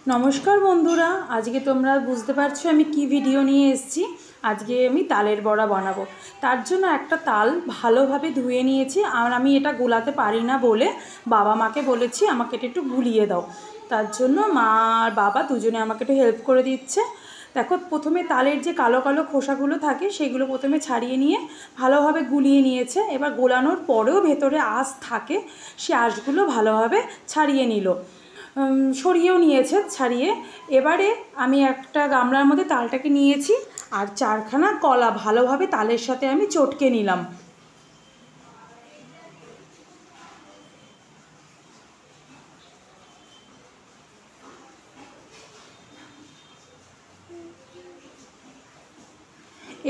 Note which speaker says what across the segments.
Speaker 1: নমস্কার বন্ধুরা, আজকে তোমরা বুঝতে পারছো আমি কি ভিডিও নিয়ে এসেছি। আজকে আমি তালের বড়া বানাবো। তার জন্য একটা তাল ভালোভাবে ধুয়ে নিয়েছি, আর আমি এটা গোলাতে পারি না বলে বাবা মাকে বলেছি আমাকে এটা একটু গুলিয়ে দাও। তার জন্য মা আর বাবা দুজনে আমাকে একটু হেল্প করে দিচ্ছে। দেখো, প্রথমে তালের যে কালো কালো খোসাগুলো থাকে সেগুলো প্রথমে ছাড়িয়ে নিয়ে ভালোভাবে গুলিয়ে নিয়েছে। এবার গোলানোর পরেও ভেতরে আঁশ থাকে, সে আঁশগুলো ভালোভাবে ছাড়িয়ে নিল, সরিয়েও নিয়েছে ছাড়িয়ে। এবারে আমি একটা গামলার মধ্যে তালটাকে নিয়েছি আর চারখানা কলা ভালোভাবে তালের সাথে আমি চটকে নিলাম।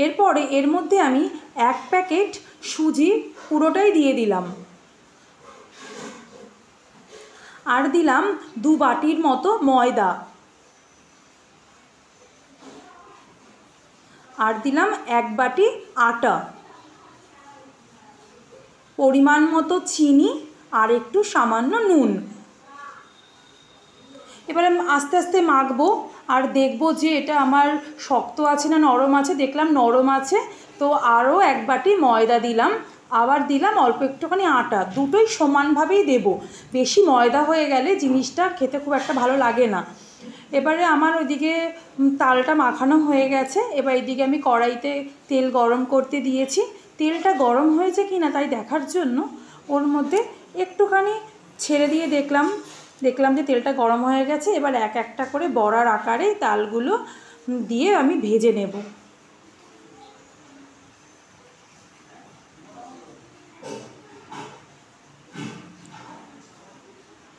Speaker 1: এরপরে এর মধ্যে আমি 1 প্যাকেট সুজি পুরোটাই দিয়ে দিলাম, আর দিলাম 2 বাটির মতো ময়দা, আর দিলাম 1 বাটি আটা, পরিমাণ মতো চিনি আর একটু সামান্য নুন। এবারে আস্তে আস্তে মাখবো আর দেখবো যে এটা আমার শক্ত আছে না নরম আছে। দেখলাম নরম আছে, তো আরও 1 বাটি ময়দা দিলাম, আবার দিলাম অল্প একটুখানি আটা। দুটোই সমানভাবেই দেব, বেশি ময়দা হয়ে গেলে জিনিসটা খেতে খুব একটা ভালো লাগে না। এবারে আমার ওইদিকে তালটা মাখানো হয়ে গেছে। এবার এইদিকে আমি কড়াইতে তেল গরম করতে দিয়েছি। তেলটা গরম হয়েছে কি না তাই দেখার জন্য ওর মধ্যে একটুখানি ছেড়ে দিয়ে দেখলাম যে তেলটা গরম হয়ে গেছে। এবার এক একটা করে বড়ার আকারে তালগুলো দিয়ে আমি ভেজে নেব।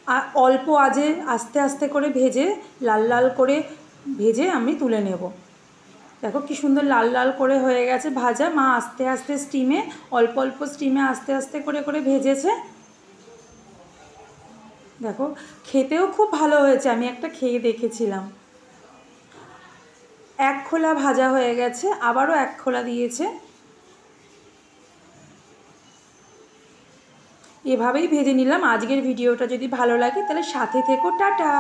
Speaker 1: আর অল্প আঁচে আস্তে আস্তে করে ভেজে লাল লাল করে ভেজে আমি তুলে নেব। দেখো কি সুন্দর লাল লাল করে হয়ে গেছে ভাজা। মা আস্তে আস্তে স্টিমে অল্প অল্প স্টিমে আস্তে আস্তে করে করে ভেজেছে। দেখো, খেতেও খুব ভালো হয়েছে, আমি একটা খেয়ে দেখেছিলাম। 1 খোলা ভাজা হয়ে গেছে, আবারও 1 খোলা দিয়েছে। এভাবেই ভেজে নিলাম। আজকের ভিডিওটা যদি ভালো লাগে তাহলে সাথে থেকো। টাটা।